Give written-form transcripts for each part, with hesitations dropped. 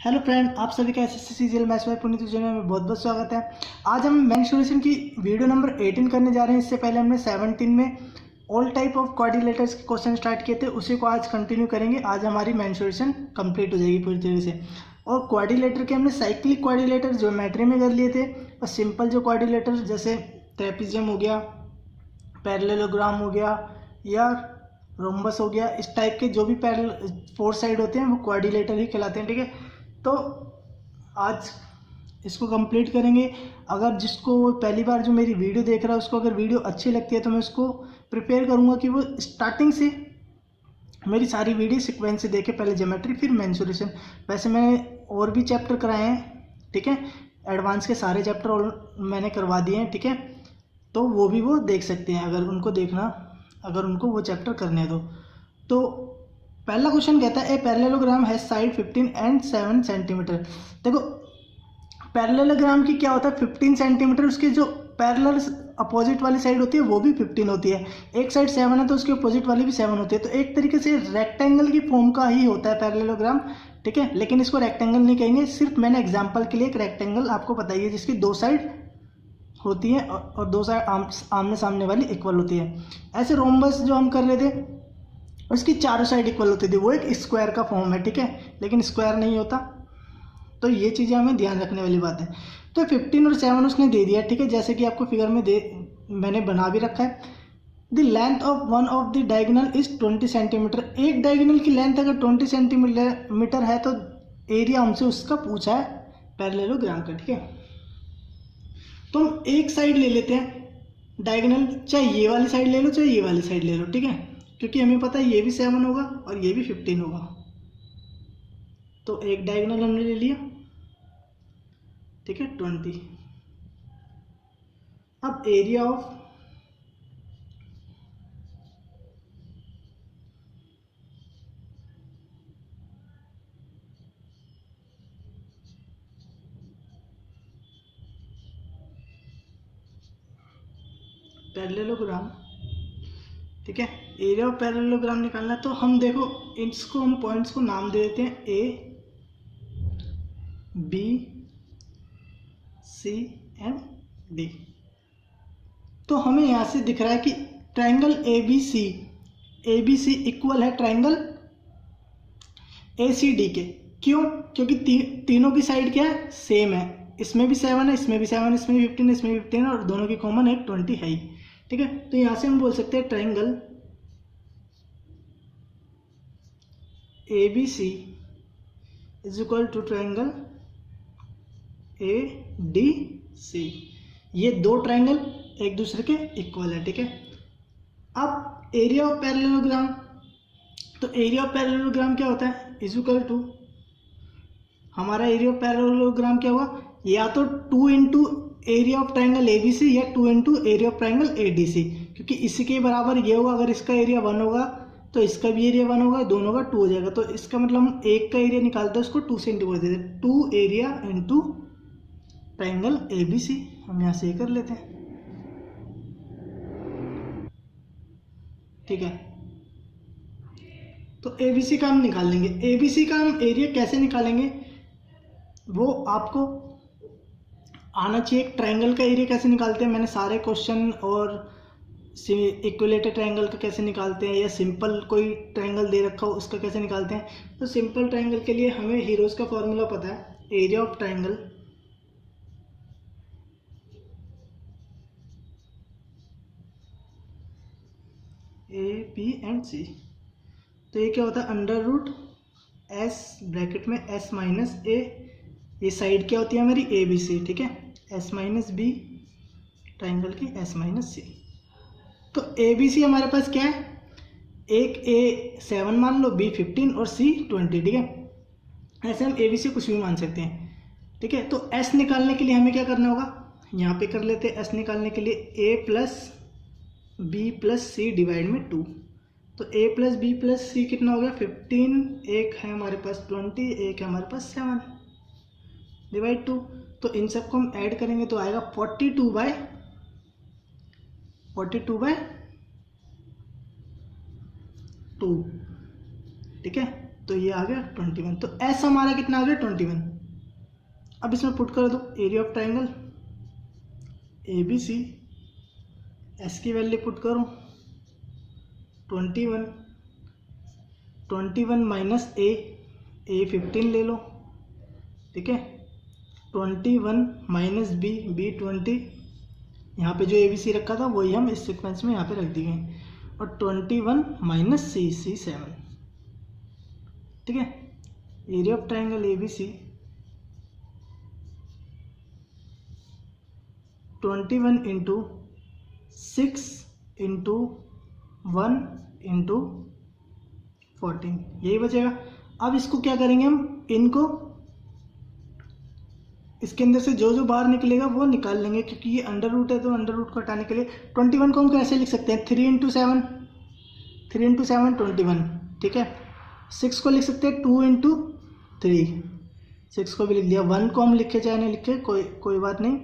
Hello friend, आप सभी का SSC CGL maths by Puneet channel में बहुत बहुत स्वागत है। आज हम मेंसुरेशन की वीडियो नंबर 18 करने जा रहे हैं। इससे पहले हमने 17 में ऑल टाइप ऑफ क्वाड्रिलेटर्स के क्वेश्चन स्टार्ट किए थे, उसी को आज कंटिन्यू करेंगे। आज हमारी मेंसुरेशन कंप्लीट हो जाएगी पूरी तरीके से। और क्वाड्रिलेटर के हमने साइक्लिक क्वाड्रिलेटर ज्योमेट्री में कर लिए थे, और सिंपल जो क्वाड्रिलेटर जैसे ट्रेपेजियम हो गया, पैरेललोग्राम हो गया या रोम्बस हो गया, इस टाइप के जो भी पैरेलल फोर साइड होते हैं वो क्वाड्रिलेटर ही कहलाते हैं। ठीक है, तो आज इसको कंप्लीट करेंगे। अगर जिसको पहली बार जो मेरी वीडियो देख रहा है उसको अगर वीडियो अच्छी लगती है तो मैं उसको प्रिपेयर करूँगा कि वो स्टार्टिंग से मेरी सारी वीडियो सीक्वेंस से देखे, पहले ज्योमेट्री फिर मेंसुरेशन। वैसे मैंने और भी चैप्टर कराए हैं, ठीक है, एडवांस के सारे चैप्टर और मैंने करवा दिए हैं। ठीक है, तो वो भी वो देख सकते हैं अगर उनको वो चैप्टर करने दो। तो पहला क्वेश्चन कहता है a parallelogram has side 15 and 7 centimetre. देखो पैरेललोग्राम की क्या होता है, 15 सेंटीमीटर, उसके जो पैरेलल अपोजिट वाली साइड होती है वो भी 15 होती है। एक साइड 7 है तो उसके अपोजिट वाली भी 7 होती है। तो एक तरीके से रेक्टेंगल की फॉर्म का ही होता है पैरेललोग्राम। ठीक है, लेकिन इसको रेक्टेंगल नहीं कहेंगे, सिर्फ मैंने एग्जाम्पल के लिए एक रेक्टेंगल आपको बताइए जिसकी दो साइड होती है और दो साइड आमने सामने वाली इक्वल होती है। ऐसे रोम्बस जो हम कर रहे थे उसकी चारों साइड इक्वल होती थी, वो एक स्क्वायर का फॉर्म है। ठीक है, लेकिन स्क्वायर नहीं होता। तो ये चीज़ें हमें ध्यान रखने वाली बात है। तो 15 और 7 उसने दे दिया। ठीक है, जैसे कि आपको फिगर में मैंने बना भी रखा है। The length of one of the diagonal is 20 centimetre. एक डायगोनल की लेंथ अगर 20 सेंटीमीटर है तो एरिया हमसे उसका पूछा है पैरेललोग्राम का। ठीक है, तो हम एक साइड ले लेते हैं डायगोनल, चाहे ये वाली साइड ले लो चाहे ये वाली साइड ले लो। ठीक है, क्योंकि हमें पता है ये भी 7 होगा और ये भी 15 होगा। तो एक डायगोनल हमने ले लिया, ठीक है, 20। अब एरिया ऑफ पैरेललोग्राम, ठीक है, एरिया ऑफ पैरेललोग्राम निकालना है। तो हम देखो इसको हम पॉइंट्स को नाम दे देते हैं A B C and D. तो हमें यहाँ से दिख रहा है कि triangle A B C equal है ट्रायंगल ए सी डी के। क्यों? क्योंकि तीनों की साइड क्या है, सेम है। इसमें भी 7 है, इसमें भी 7, इसमें भी 15, इसमें भी 15 और दोनों की कॉमन एक 20 है ही। ठीक है, तो यहाँ से हम बोल सकते हैं triangle A B C is equal to triangle A D C. ये दो ट्रायंगल एक दूसरे के इक्वल है। ठीक है, अब एरिया ऑफ पैरेललोग्राम, तो एरिया ऑफ पैरेललोग्राम क्या होता है, इज इक्वल टू हमारा एरिया ऑफ पैरेललोग्राम क्या होगा, या तो 2 into area of triangle A B C या 2 into area of triangle A D C, क्योंकि इसी के बराबर ये होगा। अगर इसका एरिया 1 होगा तो इसका भी एरिया 1 होगा, दोनों का 2 हो जाएगा। तो इसका मतलब हम एक का एरिया निकालते हैं उसको 2 से इंटू कर देते हैं, 2 area into triangle A B C. हम यहाँ से कर लेते हैं। ठीक है, तो ए बी सी का हम निकाल लेंगे। ए बी सी का हम एरिया कैसे निकालेंगे वो आपको आना चाहिए। एक ट्रायंगल का एरिया कैसे निकालते हैं मैंने सारे क्वेश्चन, और इक्विलेटरल ट्रायंगल का कैसे निकालते हैं, या सिंपल कोई ट्रायंगल दे रखा हो उसका कैसे निकालते हैं। तो सिंपल ट्रायंगल के लिए हमें हीरोज का फॉर्मूला पता है, area of triangle A B and C. तो ये क्या होता है, अंडर रूट एस ब्रैकेट में एस माइनस ए, ये साइड क्या होती है हमारी ए बी सी। ठीक है, एस माइनस बी ट्राइंगल की एस माइनस सी। तो ए बी सी हमारे पास क्या है, एक ए 7 मान लो, बी 15 और सी 20। ठीक है, ऐसे हम ए बी सी कुछ भी मान सकते हैं। ठीक है, तो एस निकालने के लिए हमें क्या करना होगा, यहाँ पे कर लेते हैं। एस निकालने के लिए ए प्लस बी प्लस सी डिवाइड में 2। तो a प्लस बी प्लस सी कितना हो गया, 15, एक है हमारे पास 20, एक है हमारे पास 7 डिवाइड 2। तो इन सबको हम ऐड करेंगे तो आएगा 42 बाय 2। ठीक है, तो ये आ गया 21। तो एस हमारा कितना आ गया 21। अब इसमें पुट कर दो area of triangle A B C, S की वैल्यू पुट करो 21 माइनस ए 15 ले लो, ठीक है। 21 माइनस बी 20, यहाँ पे जो ए बी सी रखा था वही हम इस सीक्वेंस में यहाँ पे रख दिए हैं, और 21 माइनस सी 7, ठीक है। Area of triangle A B C 21 into 6 into 1 into 14, यही बचेगा। अब इसको क्या करेंगे हम, इनको इसके अंदर से जो जो बाहर निकलेगा वो निकाल लेंगे, क्योंकि ये अंडर रूट है तो अंडर रूट को हटाने के लिए 21 को हम कैसे लिख सकते हैं, 3 इंटू 7 21, ठीक है। 6 को लिख सकते हैं 2 इंटू 3, 6 को भी लिख दिया। 1 को हम लिखे चाहे नहीं लिखे कोई बात नहीं।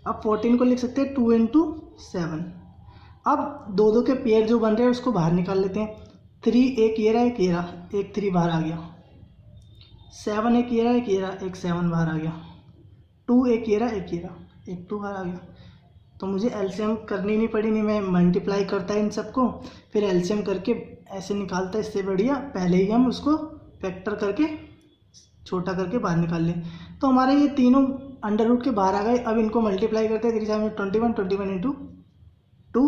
अब 14 को लिख सकते हैं 2 इंटू 7। अब दो दो के पेयर जो बन रहे हैं उसको बाहर निकाल लेते हैं। 3 एक ये रहा, एक ये रहा, एक 3 बाहर आ गया। 7 एक ये रहा, एक ये रहा, एक 7 बाहर आ गया। 2 एक ये रहा, एक ये रहा, एक 2 बाहर आ गया। तो मुझे एलसीएम करनी नहीं पड़ी, नहीं मैं मल्टीप्लाई करता इन सबको फिर एलसीएम करके ऐसे निकालता। इससे बढ़िया पहले ही हम उसको फैक्टर करके छोटा करके बाहर निकाल लें। तो हमारे ये तीनों अंडर रूट के बाहर आ गए। अब इनको मल्टीप्लाई करते हैं 21 इंटू 2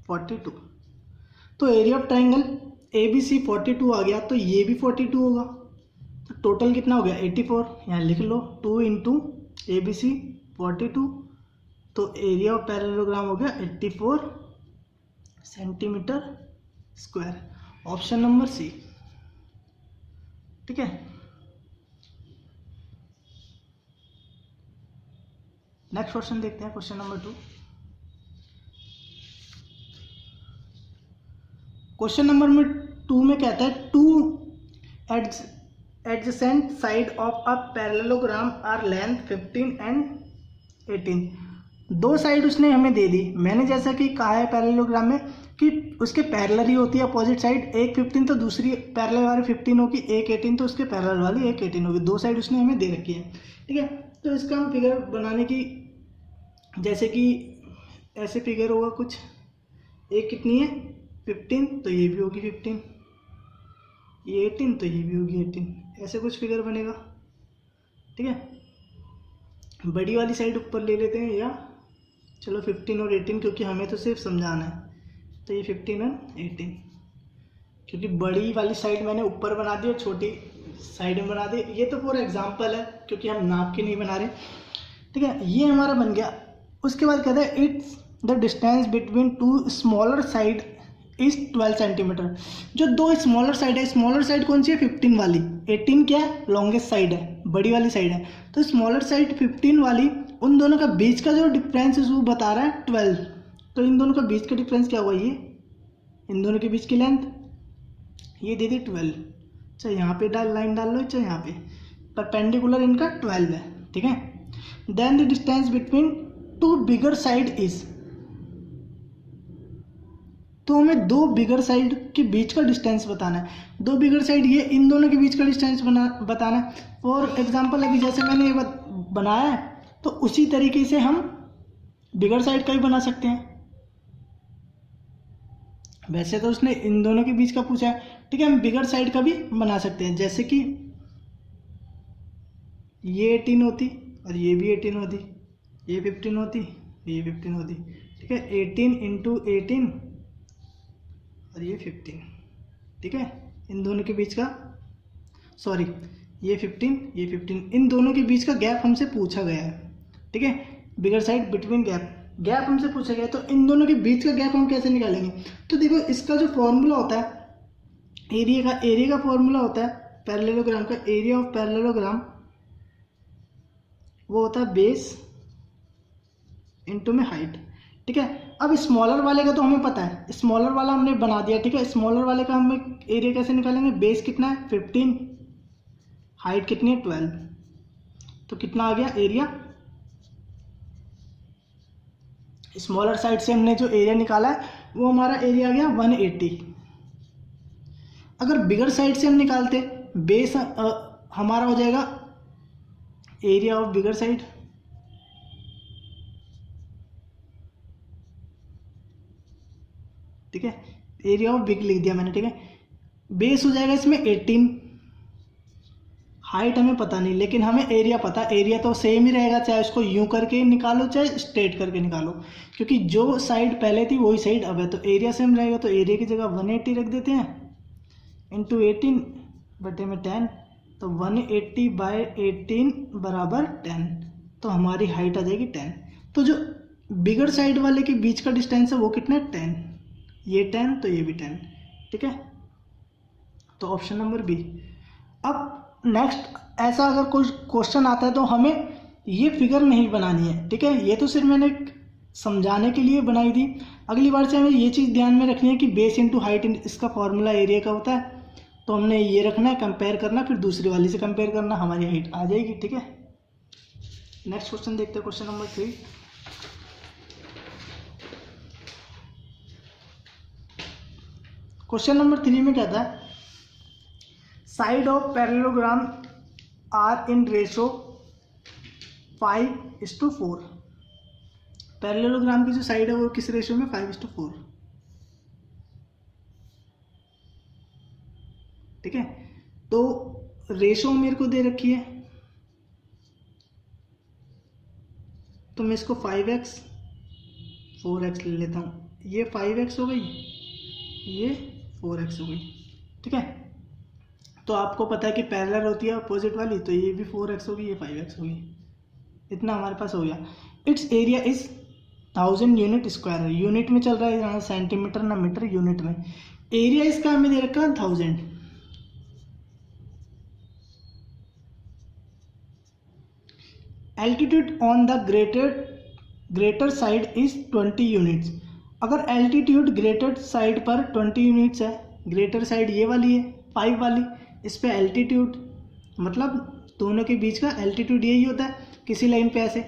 42। तो area of triangle A B C 42 आ गया, तो ये भी 42 होगा। तो टोटल कितना हो गया 84, यहाँ लिख लो 2 इंटू ए बी सी 42, तो एरिया ऑफ पैरेललोग्राम हो गया 84 centimetre square. Option number C, ठीक है। नेक्स्ट क्वेश्चन देखते हैं, क्वेश्चन नंबर 2। क्वेश्चन नंबर 2 में कहता है 2 adjacent side of a parallelogram are length 15 and 18। दो साइड उसने हमें दे दी। मैंने जैसा कि कहा है पैरेललोग्राम में कि उसके पैरेलल ही होती है अपोजिट साइड। एक 15 तो दूसरी पैरेलल वाली 15 होगी, एक 18 तो उसके पैरेलल वाली एक 18 होगी। दो साइड उसने हमें दे रखी है, ठीक है। तो इसका हम फिगर बनाने की, जैसे कि ऐसे फिगर होगा कुछ, एक कितनी है 15, तो ये भी होगी 15, ये 18 तो ये भी होगी 18, ऐसे कुछ फिगर बनेगा, ठीक है। बड़ी वाली साइड ऊपर ले लेते हैं, या चलो 15 और 18, क्योंकि हमें तो सिर्फ समझाना है। तो ये 15 और 18, क्योंकि बड़ी वाली साइड मैंने ऊपर बना दी और छोटी साइड में बना दी। ये तो फॉर एग्जांपल है, क्योंकि हम नाप के नहीं बना रहे, ठीक है। ये हमारा बन गया। उसके बाद कहता है it's the distance between to smaller side is 12 centimetre. जो दो स्मॉलर साइड है, स्मॉलर साइड कौन सी है 15 वाली, 18 क्या है लॉन्गेस्ट साइड है, बड़ी वाली साइड है। तो स्मॉलर साइड 15 वाली, उन दोनों का बीच का जो डिफरेंस है वो बता रहा है 12। तो इन दोनों का बीच का डिफरेंस क्या हुआ, ये इन दोनों के बीच की लेंथ ये दे दी 12। चाहे यहाँ पे लाइन डाल लो, चाहे यहाँ पे, परपेंडिकुलर इनका 12 है, ठीक है। Then the distance between two bigger side is, तो हमें दो बिगर साइड के बीच का डिस्टेंस बताना है। दो बिगर साइड ये इन दोनों के बीच का डिस्टेंस बताना है। फॉर एग्जांपल अभी जैसे मैंने ये बनाया है, तो उसी तरीके से हम बिगर साइड का भी बना सकते हैं। वैसे तो उसने इन दोनों के बीच का पूछा है, ठीक है। हम बिगर साइड का भी बना सकते हैं, जैसे कि ये 18 होती और ये भी 18 होती, ये 15 होती, ये 15 होती, ठीक है। 18 इंटू 18 और ये 15, ठीक है। इन दोनों के बीच का, सॉरी ये 15 ये 15, इन दोनों के बीच का गैप हमसे पूछा गया है, ठीक है। बिगर साइड बिटवीन गैप हमसे पूछा गया है। तो इन दोनों के बीच का गैप हम कैसे निकालेंगे, तो देखो इसका जो फॉर्मूला होता है एरिया का फॉर्मूला होता है पैरेललोग्राम का, एरिया ऑफ पैरेललोग्राम वो होता है बेस इंटू में हाइट, ठीक है। अब स्मॉलर वाले का तो हमें पता है, स्मॉलर वाला हमने बना दिया, ठीक है। स्मॉलर वाले का हमें एरिया कैसे निकालेंगे, बेस कितना है 15, हाइट कितनी है 12, तो कितना आ गया एरिया। स्मॉलर साइड से हमने जो एरिया निकाला है वो हमारा एरिया आ गया 180। अगर बिगर साइड से हम निकालते बेस हमारा हो जाएगा एरिया ऑफ बिगर साइड, ठीक है, एरिया ऑफ बिग लिख दिया मैंने, ठीक है। बेस हो जाएगा इसमें 18, हाइट हमें पता नहीं लेकिन हमें एरिया पता, एरिया तो सेम ही रहेगा, चाहे उसको यूं करके निकालो चाहे स्ट्रेट करके निकालो, क्योंकि जो साइड पहले थी वही साइड अब है, तो एरिया सेम रहेगा। तो एरिया की जगह 180 रख देते हैं इंटू 18 बटे में 10, तो 180/18 बराबर 10, तो हमारी हाइट आ जाएगी 10। तो जो बिगर साइड वाले के बीच का डिस्टेंस है वो कितना है 10, ये 10 तो ये भी 10, ठीक है। तो ऑप्शन नंबर बी। अब नेक्स्ट ऐसा अगर कोई क्वेश्चन आता है तो हमें ये फिगर नहीं बनानी है, ठीक है, ये तो सिर्फ मैंने समझाने के लिए बनाई थी। अगली बार से हमें ये चीज़ ध्यान में रखनी है कि बेस इंटू हाइट इसका फॉर्मूला एरिया का होता है, तो हमने ये रखना है, कंपेयर करना, फिर दूसरी वाली से कंपेयर करना, हमारी हाइट आ जाएगी, ठीक है। नेक्स्ट क्वेश्चन देखते हैं, क्वेश्चन नंबर 3। क्वेश्चन नंबर 3 में कहता है side of parallelogram are in ratio 5:4। Parallelogram की जो साइड है वो किस रेशो में 5:4, ठीक है। तो रेशो मेरे को दे रखी है, तो मैं इसको 5x 4x ले लेता हूँ, ये 5x हो गई, ये 4x हो गई, ठीक है। तो आपको पता है कि पैरेलल होती है अपोजिट वाली, तो ये भी 4x होगी, ये 5x होगी, इतना हमारे पास हो गया। It's area is 1000 unit square है, यूनिट में चल रहा है, यहाँ सेंटीमीटर ना मीटर, यूनिट में। एरिया इसका हमें दे रखा है 1000। Altitude on the greater side is 20 units. अगर एल्टीट्यूड ग्रेटर साइड पर 20 यूनिट्स है, ग्रेटर साइड ये वाली है 5 वाली, इस पे एल्टीट्यूड मतलब दोनों के बीच का एल्टीट्यूड यही होता है किसी लाइन पे ऐसे,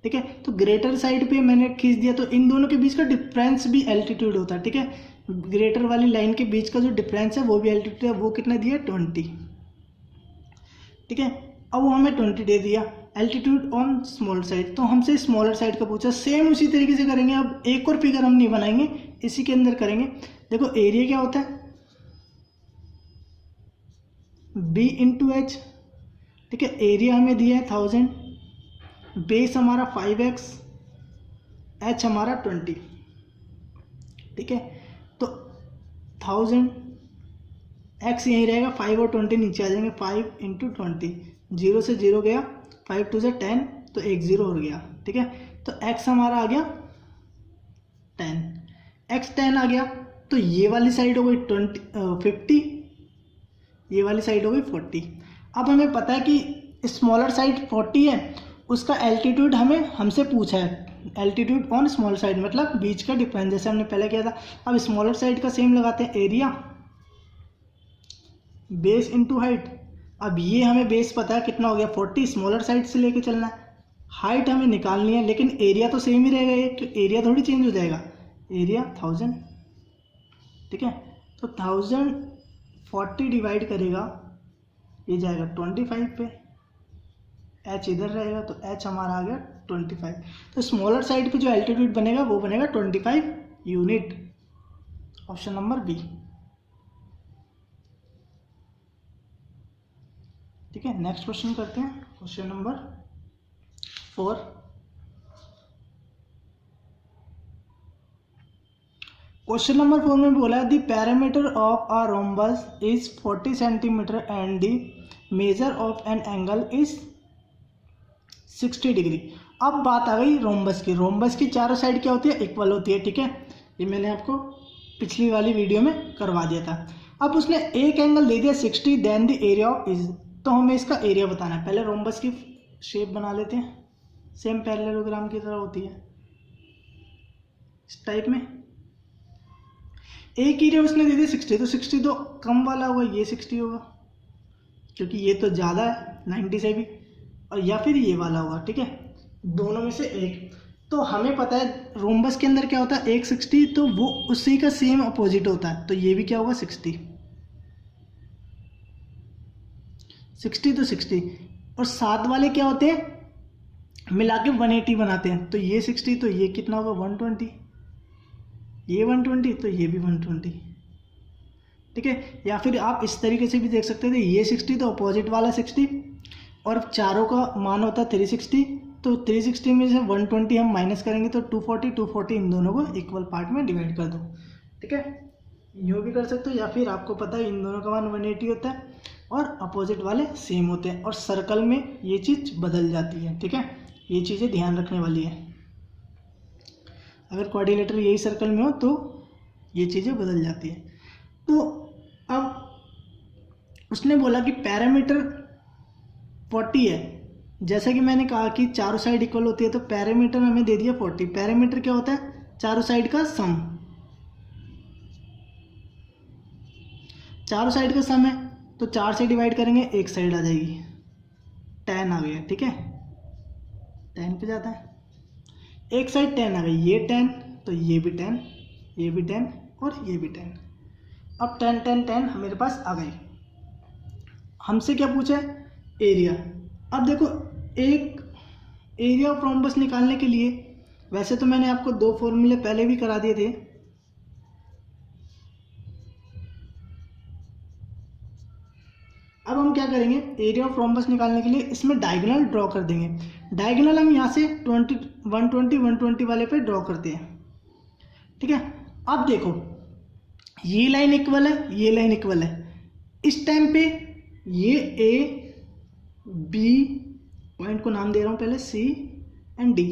ठीक है। तो ग्रेटर साइड पे मैंने खींच दिया, तो इन दोनों के बीच का डिफरेंस भी एल्टीट्यूड होता है, ठीक है। ग्रेटर वाली लाइन के बीच का जो डिफरेंस है वो भी एल्टीट्यूड है, वो कितना दिया 20, ठीक है। अब वो हमें 20 दे दिया। एल्टीट्यूड ऑन स्मॉल साइड, तो हमसे स्मॉलर साइड का पूछा, सेम उसी तरीके से करेंगे। अब एक और फिगर हम नहीं बनाएंगे, इसी के अंदर करेंगे। देखो एरिया क्या होता है b इंटू एच, ठीक है। एरिया हमें दिया है 1000, बेस हमारा 5x, h हमारा 20, ठीक है। तो 1000 x यहीं रहेगा, 5 और 20 नीचे आ जाएंगे, 5 इंटू 20, 0 से 0 गया, 5 2 से 10, तो 1 0 हो गया, ठीक है। तो x हमारा आ गया 10, x 10 आ गया, तो ये वाली साइड हो गई 50, ये वाली साइड हो गई 40। अब हमें पता है कि स्मॉलर साइड 40 है, उसका एल्टीट्यूड हमसे पूछा है, एल्टीट्यूड ऑन स्मॉल साइड मतलब बीच का डिफरेंस, जैसे हमने पहले किया था। अब स्मॉलर साइड का सेम लगाते हैं, एरिया बेस इंटू हाइट। अब ये हमें बेस पता है कितना हो गया 40, स्मॉलर साइड से लेके चलना है, हाइट हमें निकालनी है, लेकिन एरिया तो सेम ही रहेगा, एरिया थोड़ी चेंज हो जाएगा, एरिया 1000, ठीक है। तो 1000 40 डिवाइड करेगा, ये जाएगा 25 पे, h इधर रहेगा, तो h हमारा आ गया 25। तो स्मॉलर साइड पे जो एल्टीट्यूड बनेगा वो बनेगा 25 यूनिट, ऑप्शन नंबर बी, ठीक है। नेक्स्ट क्वेश्चन करते हैं, क्वेश्चन नंबर 4। क्वेश्चन नंबर 4 में बोला है the parameter of a rhombus is 40 centimetre and the measure of an angle is 60 degree. अब बात आ गई रोम्बस की। रोम्बस की चारों साइड क्या होती है, इक्वल होती है, ठीक है। ये मैंने आपको पिछली वाली वीडियो में करवा दिया था। अब उसने एक एंगल दे दिया 60, then the area of is, तो हमें इसका एरिया बताना है। पहले रोम्बस की शेप बना लेते हैं, सेम पैरेललोग्राम की तरह होती है इस टाइप में। एक एरिया उसने दे दिया 60, तो 60 तो कम वाला होगा, ये 60 होगा क्योंकि ये तो ज़्यादा है 90 से भी, और या फिर ये वाला होगा, ठीक है, दोनों में से एक। तो हमें पता है रोम्बस के अंदर क्या होता है, एक 60, तो वो उसी का सेम अपोजिट होता है, तो ये भी क्या होगा 60, 60 तो 60, और साथ वाले क्या होते हैं, मिला के 180 बनाते हैं। तो ये 60 तो ये कितना होगा 120, ये 120 तो ये भी 120, ठीक है। या फिर आप इस तरीके से भी देख सकते थे, ये 60 तो अपोजिट वाला 60, और चारों का मान होता है 360, तो 360 में से 120 हम माइनस करेंगे तो 240 इन दोनों को इक्वल पार्ट में डिवाइड कर दो, ठीक है। यूँ भी कर सकते हो, या फिर आपको पता है इन दोनों का मान 180 होता है और अपोजिट वाले सेम होते हैं, और सर्कल में ये चीज़ बदल जाती है, ठीक है। ये चीज़ें ध्यान रखने वाली है, अगर क्वाड्रिलेटरल यही सर्कल में हो तो ये चीज़ें बदल जाती है। तो अब उसने बोला कि पैरामीटर 40 है, जैसा कि मैंने कहा कि चारों साइड इक्वल होती है, तो पैरामीटर हमें दे दिया 40। पैरामीटर क्या होता है, चारों साइड का सम, चारों साइड का सम है, तो 4 से डिवाइड करेंगे, एक साइड आ जाएगी, 10 आ गया, ठीक है, 10 पे जाता है, एक साइड 10 आ गई, ये 10 तो ये भी 10, ये भी 10 और ये भी 10। अब 10 10 10 मेरे पास आ गई। हमसे क्या पूछा है, एरिया। अब देखो, एक एरिया ऑफ रोम्बस निकालने के लिए, वैसे तो मैंने आपको 2 फॉर्मूले पहले भी करा दिए थे, अब हम क्या करेंगे, एरिया ऑफ रोम्बस निकालने के लिए इसमें डायगोनल ड्रॉ कर देंगे। डायगोनल हम यहाँ से 120 वाले पे ड्रॉ करते हैं, ठीक है। अब देखो, ये लाइन इक्वल है, ये लाइन इक्वल है, इस टाइम पे ये ए बी पॉइंट को नाम दे रहा हूँ पहले, सी एंड डी।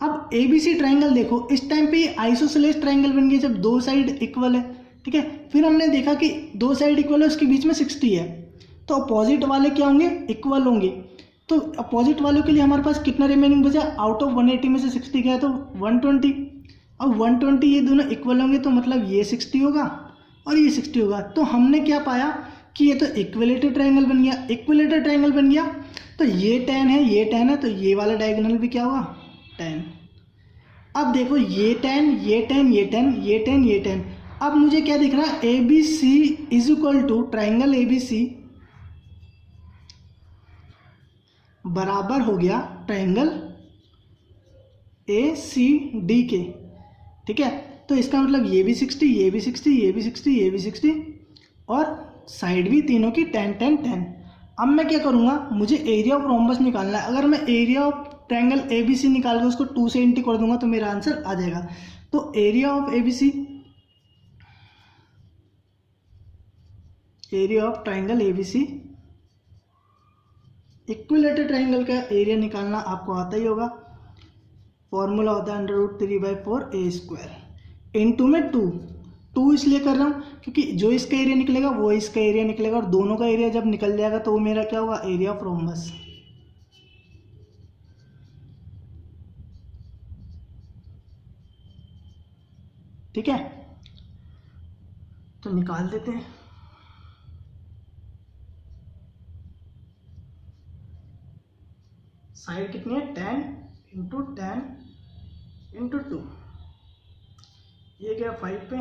अब ए बी सी ट्राइंगल देखो, इस टाइम पे ये आइसोसेलेस ट्राइंगल बन गया जब 2 साइड इक्वल है, ठीक है। फिर हमने देखा कि 2 साइड इक्वल है, उसके बीच में 60 है, तो अपोजिट वाले क्या होंगे, इक्वल होंगे। तो अपोजिट वालों के लिए हमारे पास कितना रिमेनिंग बचा, आउट ऑफ 180 में से 60 गया तो 120। अब 120 ये दोनों इक्वल होंगे, तो मतलब ये 60 होगा और ये 60 होगा। तो हमने क्या पाया कि ये तो इक्विलेटरल ट्रायंगल बन गया। इक्विलेटरल ट्रायंगल बन गया तो ये 10 है, ये 10 है, तो ये वाला डायगोनल भी क्या होगा 10। अब देखो, ये 10, ये 10, ये 10, ये 10, ये 10। अब मुझे क्या दिख रहा है, A B C is equal to triangle A B C बराबर हो गया ट्राइंगल ए सी डी के, ठीक है। तो इसका मतलब ये भी 60, ये भी 60, ये भी 60, ये भी 60 और साइड भी तीनों की 10 10 10। अब मैं क्या करूँगा, मुझे एरिया ऑफ रोम्बस निकालना है। अगर मैं area of triangle A B C निकाल कर उसको 2 से इंटू कर दूंगा तो मेरा आंसर आ जाएगा। तो area of A B C, area of triangle A B C, equilateral triangle का एरिया निकालना आपको आता ही होगा। फॉर्मूला होता है √3/4 a²। इनटू में 2 इसलिए कर रहा हूँ क्योंकि जो इसका एरिया निकलेगा वो इसका एरिया निकलेगा, और दोनों का एरिया जब निकल जाएगा तो वो मेरा क्या होगा, एरिया ऑफ रोम्बस। ठीक है, तो निकाल देते हैं। साइड कितनी है, 10 इंटू 10 इंटू 2, ये गया 5 पे,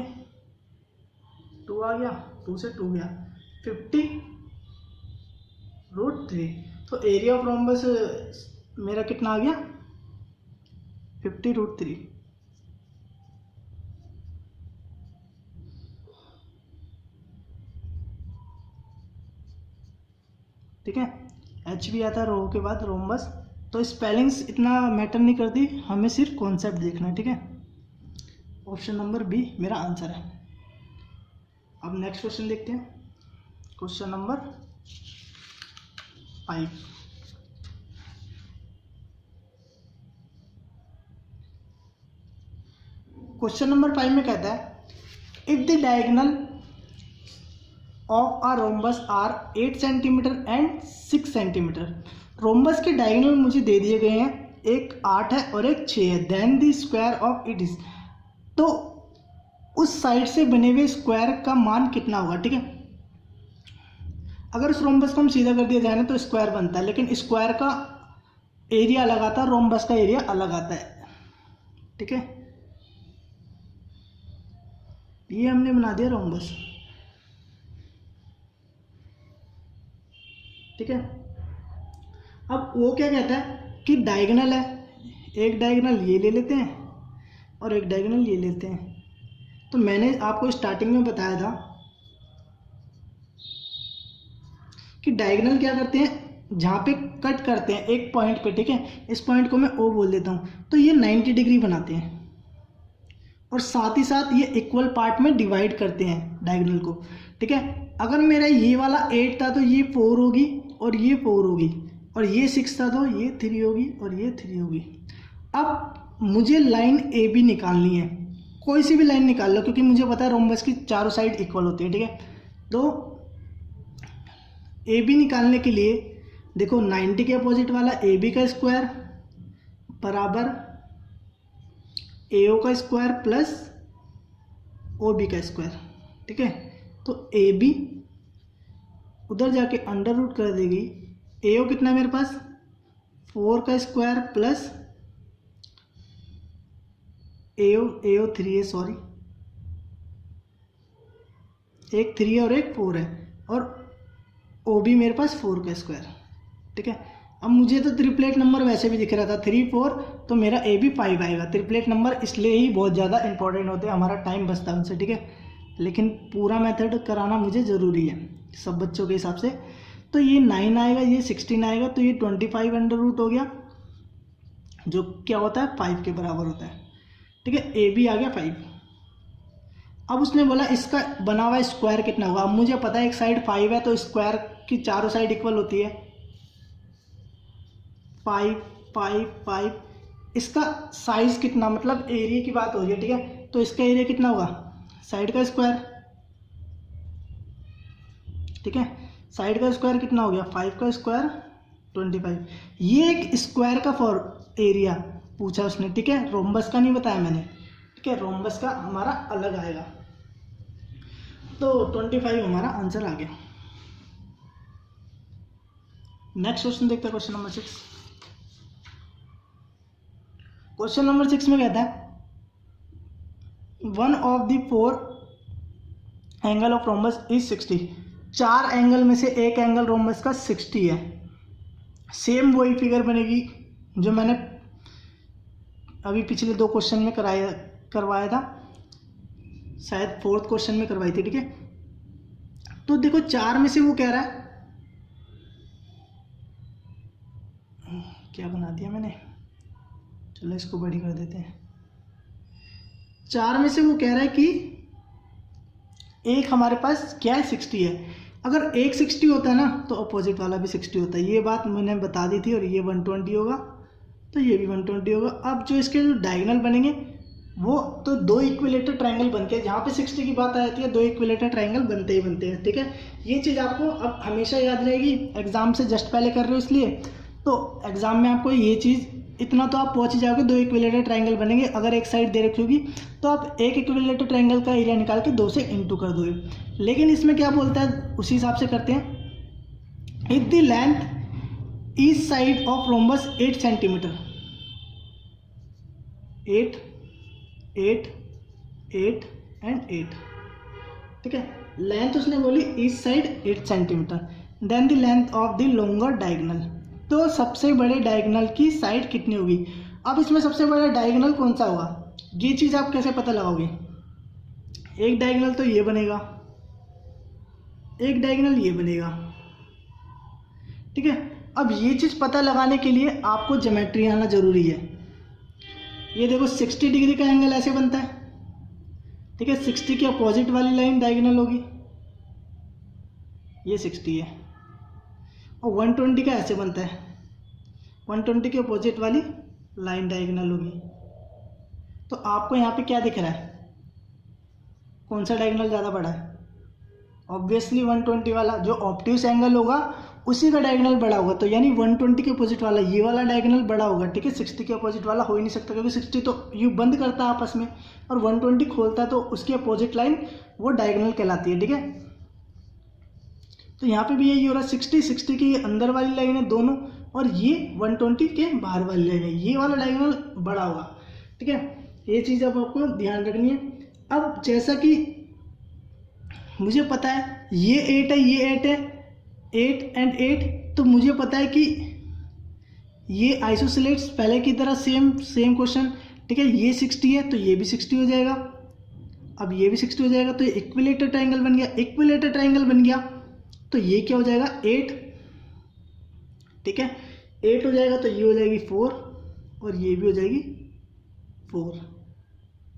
2 आ गया, 2 से 2 गया, 50√3। तो एरिया ऑफ रोम्बस मेरा कितना आ गया, 50√3। ठीक है, एच भी आता है रो के बाद रोम्बस। तो स्पेलिंग्स इतना मैटर नहीं करती, हमें सिर्फ कॉन्सेप्ट देखना है, ठीक है। ऑप्शन नंबर बी मेरा आंसर है। अब नेक्स्ट क्वेश्चन देखते हैं, क्वेश्चन नंबर 5। क्वेश्चन नंबर 5 में कहता है, if the diagonal of a rhombus are 8 centimetre and 6 centimetre. Rhombus के डायगोनल मुझे दे दिए गए हैं, एक 8 है और एक 6 है, then the square of it is. तो उस साइड से बने हुए स्क्वायर का मान कितना होगा, ठीक है। अगर उस रोम्बस को हम सीधा कर दिया जाए ना तो स्क्वायर बनता है, लेकिन स्क्वायर का एरिया अलग आता है, रोम्बस का एरिया अलग आता है, ठीक है। ये हमने बना दिया रोम्बस। ठीक है। अब वो क्या कहता है कि डायगोनल है, एक डायगोनल ये ले लेते हैं और एक डायगोनल ये लेते हैं। तो मैंने आपको स्टार्टिंग में बताया था कि डायगोनल क्या करते हैं, जहाँ पे कट करते हैं एक पॉइंट पे, ठीक है, इस पॉइंट को मैं ओ बोल देता हूँ, तो ये 90 डिग्री बनाते हैं और साथ ही साथ ये इक्वल पार्ट में डिवाइड करते हैं डायगोनल को, ठीक है। अगर मेरा ये वाला 8 था तो ये 4 होगी और ये 4 होगी, और ये 6 था तो ये 3 होगी और ये 3 होगी। अब मुझे लाइन ए बी निकालनी है, कोई सी भी लाइन निकाल लो, क्योंकि मुझे पता है रोम्बस की चारों साइड इक्वल होती है, ठीक है। तो ए बी निकालने के लिए देखो 90 के अपोजिट वाला ए बी का स्क्वायर बराबर ए ओ का स्क्वायर प्लस ओ बी का स्क्वायर, ठीक है। तो ए बी उधर जाके अंडर रूट कर देगी, ए ओ कितना है मेरे पास 4 का स्क्वायर प्लस ए ओ 3 है, सॉरी, एक 3 है और एक 4 है, और ओ बी मेरे पास 4 का स्क्वायर, ठीक है। अब मुझे तो ट्रिपलेट नंबर वैसे भी दिख रहा था 3 4, तो मेरा ए बी 5 आएगा। ट्रिपलेट नंबर इसलिए ही बहुत ज़्यादा इंपॉर्टेंट होते हैं, हमारा टाइम बचता है उनसे, ठीक है। लेकिन पूरा मेथड कराना मुझे ज़रूरी है सब बच्चों के हिसाब से। तो ये 9 आएगा, ये 16 आएगा, तो ये 25 अंडर रूट हो गया, जो क्या होता है 5 के बराबर होता है, ठीक है। ए बी आ गया 5। अब उसने बोला इसका बना हुआ स्क्वायर कितना होगा। अब मुझे पता है एक साइड 5 है तो स्क्वायर की चारों साइड इक्वल होती है, 5 5 5। इसका साइज कितना, मतलब एरिया की बात हो रही है, ठीक है। तो इसका एरिया कितना होगा, साइड का स्क्वायर, ठीक है। साइड का स्क्वायर कितना हो गया 5 का स्क्वायर 25। ये एक स्क्वायर का फॉर एरिया पूछा उसने, ठीक है, रोम्बस का नहीं बताया मैंने, ठीक है। रोम्बस का हमारा अलग आएगा। तो 25 हमारा आंसर आ गया। नेक्स्ट क्वेश्चन देखते हैं, क्वेश्चन नंबर 6। क्वेश्चन नंबर 6 में कहता है one of the 4 angle of rhombus is 60। 4 angle में से एक एंगल रोम्बस का 60 है। सेम वही फिगर बनेगी जो मैंने अभी पिछले 2 क्वेश्चन में करवाया था, शायद 4th क्वेश्चन में करवाई थी, ठीक है। तो देखो 4 में से वो कह रहा है, क्या बना दिया मैंने, चलो इसको बड़ी कर देते हैं। 4 में से वो कह रहा है कि एक हमारे पास क्या है 60 है। अगर एक 60 होता है ना तो अपोजिट वाला भी 60 होता है, ये बात मैंने बता दी थी। और ये 120 होगा तो ये भी 120 होगा। अब जो इसके जो डायगोनल बनेंगे वो तो 2 इक्विलेटर ट्रायंगल बनते हैं। जहाँ पे 60 की बात आ जाती है 2 इक्विलेटर ट्रायंगल बनते ही बनते हैं, ठीक है। ये चीज़ आपको अब हमेशा याद रहेगी, एग्जाम से जस्ट पहले कर रहे हो इसलिए। तो एग्जाम में आपको ये चीज़ इतना तो आप पहुंच ही जाओगे, 2 इक्विलेटर ट्रायंगल बनेंगे। अगर एक साइड दे रखी होगी तो आप एक इक्विलेटर ट्रायंगल का एरिया निकाल के 2 से इंटू कर दोगे। लेकिन इसमें क्या बोलता है उसी हिसाब से करते हैं। If the length each side of rhombus 8 centimetre, 8 8 8 and 8, ठीक है। लेंथ उसने बोली each side 8 centimetre, then the length of the longer diagonal. तो सबसे बड़े डायगोनल की साइड कितनी होगी। अब इसमें सबसे बड़ा डायगोनल कौन सा होगा, ये चीज़ आप कैसे पता लगाओगे। एक डायगोनल तो ये बनेगा, एक डायगोनल ये बनेगा, ठीक है। अब ये चीज़ पता लगाने के लिए आपको ज्योमेट्री आना जरूरी है। ये देखो 60 डिग्री का एंगल ऐसे बनता है, ठीक है। 60 की अपोजिट वाली लाइन डायगोनल होगी, ये 60 है। और 120 का ऐसे बनता है, 120 के अपोजिट वाली लाइन डायगोनल होगी। तो आपको यहाँ पे क्या दिख रहा है, कौन सा डायगोनल ज़्यादा बड़ा है। ऑब्वियसली 120 वाला, जो ऑब्ट्यूस एंगल होगा उसी का डायगोनल बड़ा होगा। तो यानी 120 के अपोजिट वाला ये वाला डायगोनल बड़ा होगा, ठीक है। 60 के अपोजिट वाला हो ही नहीं सकता, क्योंकि 60 तो यू बंद करता है आपस में और 120 खोलता है, तो उसकी अपोजिट लाइन वो डायगोनल कहलाती है, ठीक है। तो यहाँ पे भी यही हो रहा है, 60 की अंदर वाली लाइन है दोनों, और ये 120 के बाहर वाली लाइन है, ये वाला डायगोनल बड़ा होगा, ठीक है। ये चीज़ अब आपको ध्यान रखनी है। अब जैसा कि मुझे पता है ये 8 है, ये 8 है, 8 एंड 8 तो मुझे पता है कि ये आइसोसेलेट्स पहले की तरह सेम क्वेश्चन, ठीक है। ये 60 है तो ये भी 60 हो जाएगा, अब ये भी 60 हो जाएगा, तो ये इक्विलेटर ट्रायंगल बन गया। इक्विलेटर ट्रायंगल बन गया तो ये क्या हो जाएगा 8, ठीक है। 8 हो जाएगा तो ये हो जाएगी 4 और ये भी हो जाएगी 4,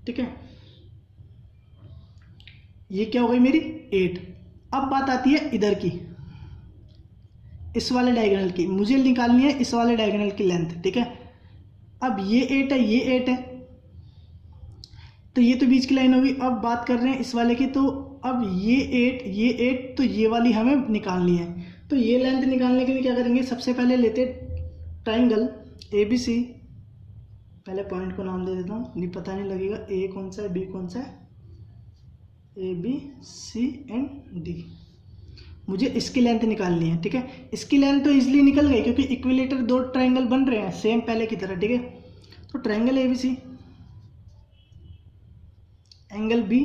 ठीक है। ये क्या हो गई मेरी 8। अब बात आती है इधर की, इस वाले डायगोनल की। मुझे निकालनी है इस वाले डायगोनल की लेंथ, ठीक है। अब ये 8 है, ये 8 है, तो ये तो बीच की लाइन होगी। अब बात कर रहे हैं इस वाले की, तो अब ये 8 तो ये वाली हमें निकालनी है। तो ये लेंथ निकालने के लिए क्या करेंगे, सबसे पहले लेते ट्राइंगल ABC। पहले पॉइंट को नाम दे देता हूँ, नहीं पता नहीं लगेगा ए कौन सा है बी कौन सा है, ABC एंड D। मुझे इसकी लेंथ निकालनी है, ठीक है। इसकी लेंथ तो इजीली निकल गई क्योंकि इक्विलेटर दो ट्रायंगल बन रहे हैं सेम पहले की तरह, ठीक है। तो triangle ABC, angle B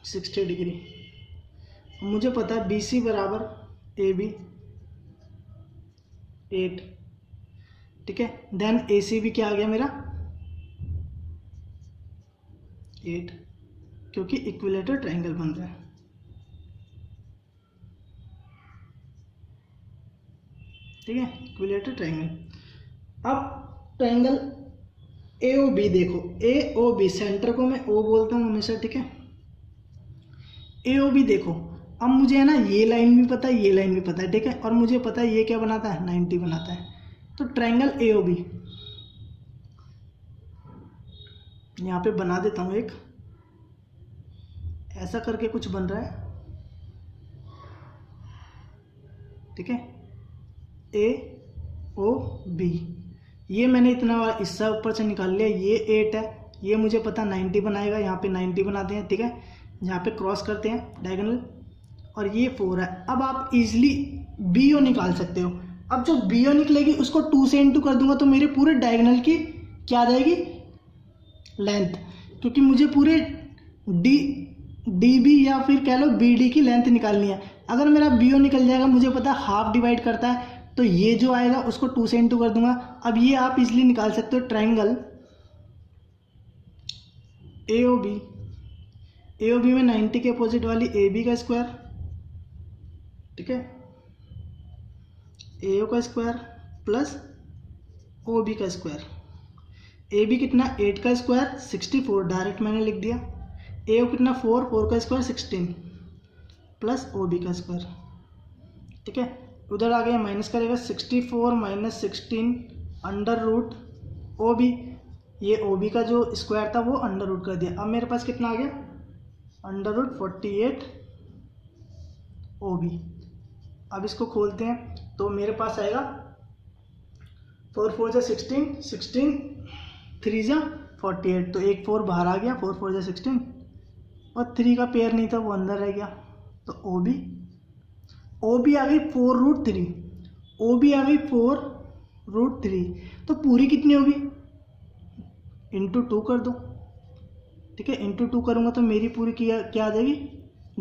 60 degree. मुझे पता है BC बराबर AB 8, ठीक है। देन AC भी क्या आ गया मेरा 8, क्योंकि इक्विलेटर ट्रायंगल बन रहा है, ठीक है। Equilateral triangle. अब ट्रायंगल AOB देखो, AOB सेंटर को मैं O बोलता हूँ हमेशा, ठीक है। AOB देखो, अब मुझे है ना ये लाइन भी पता है, ये लाइन भी पता है, ठीक है। और मुझे पता है ये क्या बनाता है 90 बनाता है। तो ट्रायंगल AOB यहाँ पे बना देता हूँ, एक ऐसा करके कुछ बन रहा है, ठीक है। AOB ये मैंने इतना हिस्सा ऊपर से निकाल लिया। ये 8 है, ये मुझे पता 90 बनाएगा, यहाँ पे 90 बनाते हैं, ठीक है। यहाँ पे क्रॉस करते हैं डायगोनल, और ये 4 है। अब आप इजीली BO निकाल सकते हो। अब जो BO निकलेगी उसको 2 से इंटू कर दूंगा तो मेरे पूरे डायगोनल की क्या आ जाएगी लेंथ, क्योंकि मुझे पूरे DB या फिर कह लो BD की लेंथ निकालनी है। अगर मेरा BO निकल जाएगा, मुझे पता हाफ डिवाइड करता है, तो ये जो आएगा उसको 2 से इंटू कर दूंगा। अब ये आप इजीली निकाल सकते हो ट्रायंगल AOB में 90 के अपोजिट वाली AB का स्क्वायर, ठीक है, AO का स्क्वायर प्लस OB का स्क्वायर। AB कितना 8 का स्क्वायर 64, डायरेक्ट मैंने लिख दिया। AO कितना 4 का स्क्वायर 16 प्लस OB का स्क्वायर, ठीक है। उधर आ गया माइनस करेगा 64 माइनस 16 अंडर रूट OB, ये OB का जो स्क्वायर था वो अंडर रूट कर दिया। अब मेरे पास कितना आ गया अंडर रूट 48 OB। अब इसको खोलते हैं तो मेरे पास आएगा 4 4 जा 16, 16 3 जा 48, तो एक 4 बाहर आ गया, 4 4 जा 16 और 3 का पेयर नहीं था वो अंदर रह गया। तो OB आ गई 4√3, OB आ गई 4√3, तो पूरी कितनी होगी इंटू 2 कर दो, ठीक है। इंटू 2 करूँगा तो मेरी पूरी क्या आ जाएगी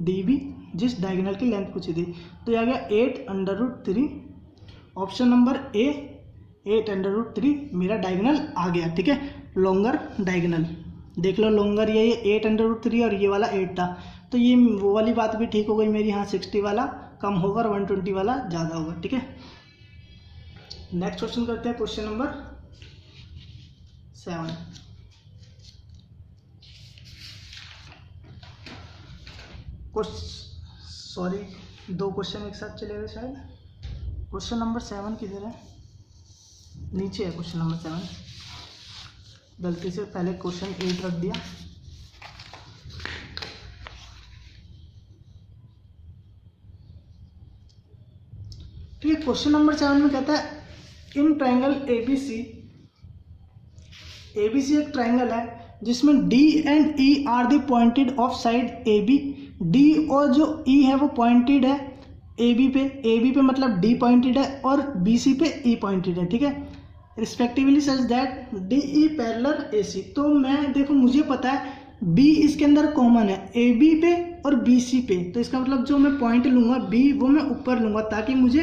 DB, जिस डायगोनल की लेंथ पूछी थी। तो ये आ गया 8√3, ऑप्शन नंबर A 8√3 मेरा डायगोनल आ गया, ठीक है। लॉन्गर डायगोनल देख लो, लॉन्गर ये 8√3 और ये वाला 8 था, तो ये वो वाली बात भी ठीक हो गई मेरी। हाँ 60 वाला कम होगा और 120 वाला ज़्यादा होगा, ठीक है। नेक्स्ट क्वेश्चन करते हैं, क्वेश्चन नंबर 7। सॉरी 2 क्वेश्चन एक साथ चले गए शायद। क्वेश्चन नंबर 7 किधर है, नीचे है क्वेश्चन नंबर 7, गलती से पहले क्वेश्चन 8 रख दिया। ठीक है, क्वेश्चन नंबर 7 में कहता है इन ट्रायंगल ABC एक ट्रायंगल है जिसमें D and E are the pointed of side AB। D और जो E है वो पॉइंटेड है AB पे मतलब D पॉइंटेड है और BC पे E पॉइंटेड है, ठीक है, respectively such that DE parallel AC। तो मैं देखो मुझे पता है बी इसके अंदर कॉमन है ए बी पे और बी सी पे, तो इसका मतलब जो मैं पॉइंट लूँगा बी वो मैं ऊपर लूँगा ताकि मुझे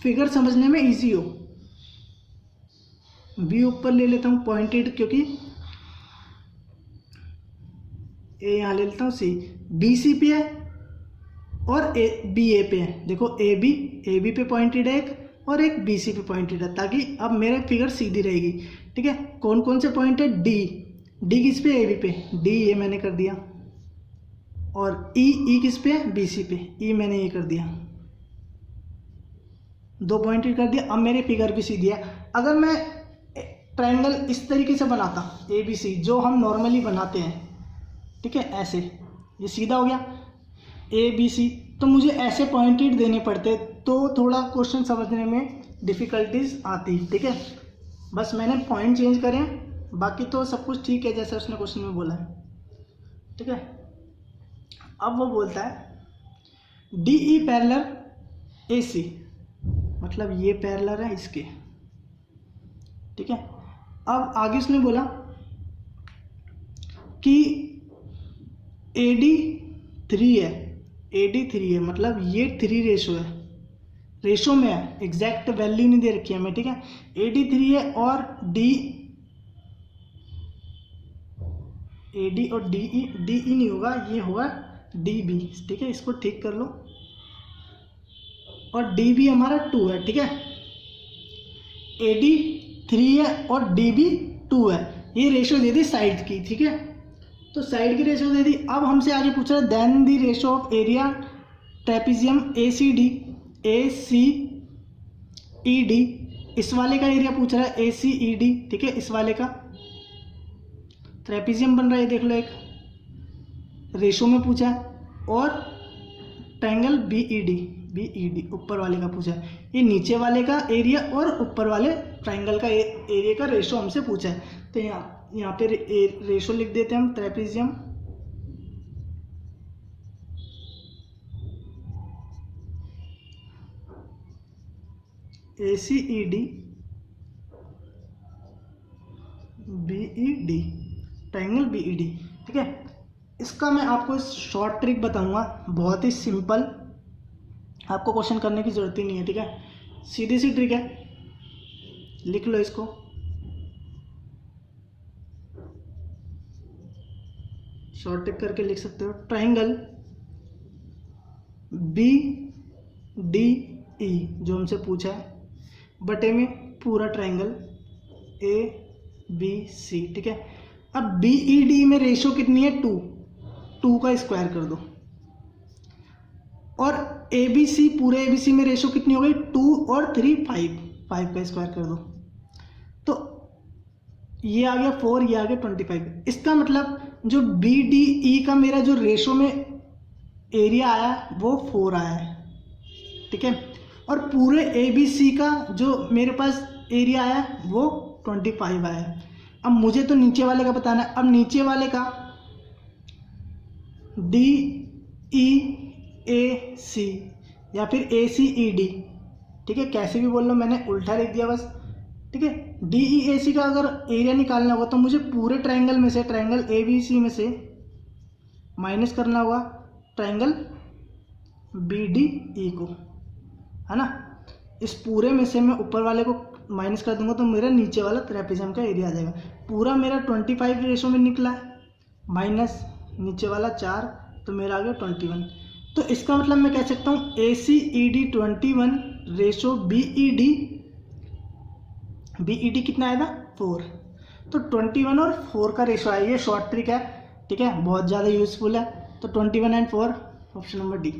फिगर समझने में इजी हो। बी ऊपर ले लेता हूँ पॉइंटेड, क्योंकि ए यहाँ ले लेता हूँ, सी बी सी पे है और ए बी ए पे है। देखो ए बी पे पॉइंटेड है एक और एक बी सी पे पॉइंटेड है, ताकि अब मेरे फिगर सीधी रहेगी। ठीक है, कौन कौन से पॉइंट है, डी किस पे, ए बी पे, डी ये मैंने कर दिया, और ई किस पे है, बी सी पे, ई मैंने ये कर दिया, 2 पॉइंटेड कर दिया। अब मेरे फिगर भी सीधी है। अगर मैं ट्रायंगल इस तरीके से बनाता ए बी सी, जो हम नॉर्मली बनाते हैं, ठीक है, ऐसे ये सीधा हो गया ए बी सी, तो मुझे ऐसे पॉइंटेड देने पड़ते, तो थोड़ा क्वेश्चन समझने में डिफ़िकल्टीज आती। ठीक है, बस मैंने पॉइंट चेंज करे, बाकी तो सब कुछ ठीक है जैसे उसने क्वेश्चन में बोला है। ठीक है, अब वो बोलता है डी ई पैरेलल ए सी, मतलब ये पैरेलल है इसके। ठीक है, अब आगे उसने बोला कि ए डी 3 है, ए डी 3 है, मतलब ये 3 रेशो है, रेशो में है, एग्जैक्ट वैल्यू नहीं दे रखी है मैं। ठीक है, ए डी 3 है और डी ए डी और डी ई नहीं होगा, ये होगा डी बी। ठीक है, इसको ठीक कर लो, और डी बी हमारा 2 है। ठीक है, ए डी 3 है और डी बी 2 है, ये रेशो दे दी साइड की। ठीक है, तो साइड की रेशो दे दी। अब हमसे आगे पूछ रहा है then the ratio of area trapezium A C E D, इस वाले का एरिया पूछ रहा है ए सी ई डी। ठीक है, इस वाले का ट्रेपेजियम बन रहा है, देख लो, एक रेशो में पूछा है, और ट्रायंगल बी ई डी ऊपर वाले का पूछा है। ये नीचे वाले का एरिया और ऊपर वाले ट्रायंगल का एरिया का रेशो हमसे पूछा है। तो यहाँ पे रेशो लिख देते हैं हम, trapezium A C E D B E D, triangle B E D. ठीक है, इसका मैं आपको शॉर्ट ट्रिक बताऊंगा, बहुत ही सिंपल, आपको क्वेश्चन करने की जरूरत ही नहीं है। ठीक है, सीधी सी ट्रिक है, लिख लो इसको। शॉर्ट ट्रिक करके लिख सकते हो, ट्रायंगल बी डी ई जो हमसे पूछा है, बटे में पूरा ट्रायंगल ए बी सी। ठीक है, अब बी ई डी में रेशो कितनी है, 2 का स्क्वायर कर दो, और ए बी सी, पूरे ए बी सी में रेशो कितनी हो गई, 2 और 3 5 का स्क्वायर कर दो, तो ये आ गया 4, ये आ गया 25। इसका मतलब जो बी डी ई का मेरा जो रेशो में एरिया आया वो 4 आया है। ठीक है, और पूरे ए बी सी का जो मेरे पास एरिया आया वो 25 आया है। अब मुझे तो नीचे वाले का बताना है। अब नीचे वाले का डी ई ए सी या फिर ए सी ई डी, ठीक है, कैसे भी बोल लो, मैंने उल्टा लिख दिया बस। ठीक है, डी ई ए सी का अगर एरिया निकालना होगा तो मुझे पूरे ट्रायंगल में से, ट्रायंगल ए बी सी में से माइनस करना होगा ट्रायंगल बी डी ई को, है ना। इस पूरे में से मैं ऊपर वाले को माइनस कर दूंगा तो मेरा नीचे वाला ट्रेपेजियम का एरिया आ जाएगा। पूरा मेरा 25 रेशो में निकला है, माइनस नीचे वाला 4, तो मेरा आ गया 21। तो इसका मतलब मैं कह सकता हूँ A C E D 21 ratio B E D कितना आएगा, 4। तो 21 और 4 का रेशो है, ये शॉर्ट ट्रिक है। ठीक है, बहुत ज़्यादा यूजफुल है। तो 21 एंड 4, ऑप्शन नंबर डी।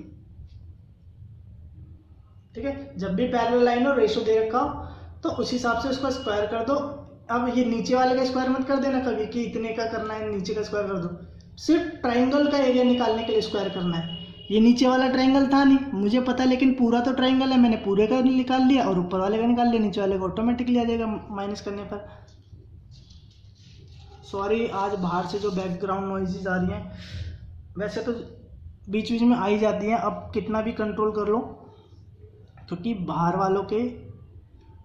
ठीक है, जब भी पैरेलल लाइन हो, रेशो दे रखा हो, तो उस हिसाब से उसको स्क्वायर कर दो। अब ये नीचे वाले का स्क्वायर मत कर देना कभी कि इतने का करना है, नीचे का स्क्वायर कर दो। सिर्फ ट्रायंगल का एरिया निकालने के लिए स्क्वायर करना है। ये नीचे वाला ट्रायंगल था नहीं, मुझे पता, लेकिन पूरा तो ट्रायंगल है, मैंने पूरे का निकाल लिया और ऊपर वाले का निकाल लिया, नीचे वाले का ऑटोमेटिकली आ जाएगा माइनस करने पर। सॉरी, आज बाहर से जो बैकग्राउंड नॉइजेज आ रही हैं, वैसे तो बीच बीच में आ ही जाती हैं, अब कितना भी कंट्रोल कर लो, क्योंकि बाहर वालों के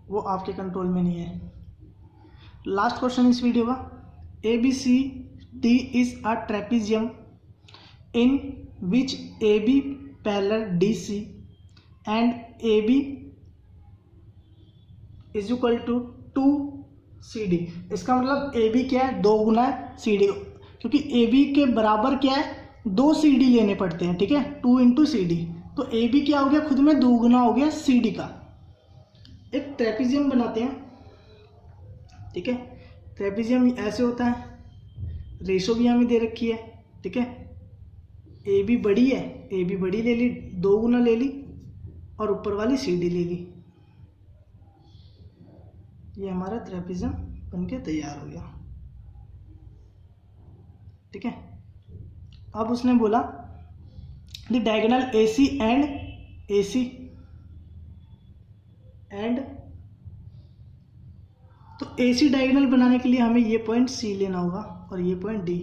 वो आपके कंट्रोल में नहीं है। लास्ट क्वेश्चन इस वीडियो का, A B C D is a trapezium in which AB parallel DC and AB is equal to 2CD। इसका मतलब AB क्या है, 2 गुना है CD, क्योंकि AB के बराबर क्या है, 2 CD लेने पड़ते हैं, ठीक है, 2 इंटू CD। तो AB क्या हो गया, खुद में 2 गुना हो गया CD का। एक ट्रेपेजियम बनाते हैं, ठीक है। ट्रेपेजियम ऐसे होता है, रेशो भी हमें दे रखी है, ठीक है। ए बी बड़ी है, ए बी बड़ी ले ली, 2 गुना ले ली, और ऊपर वाली सी डी ले ली। ये हमारा ट्रेपेजियम बनके तैयार हो गया, ठीक है। अब उसने बोला the diagonal A C and तो ए सी डायगोनल बनाने के लिए हमें ये पॉइंट सी लेना होगा और ये point D,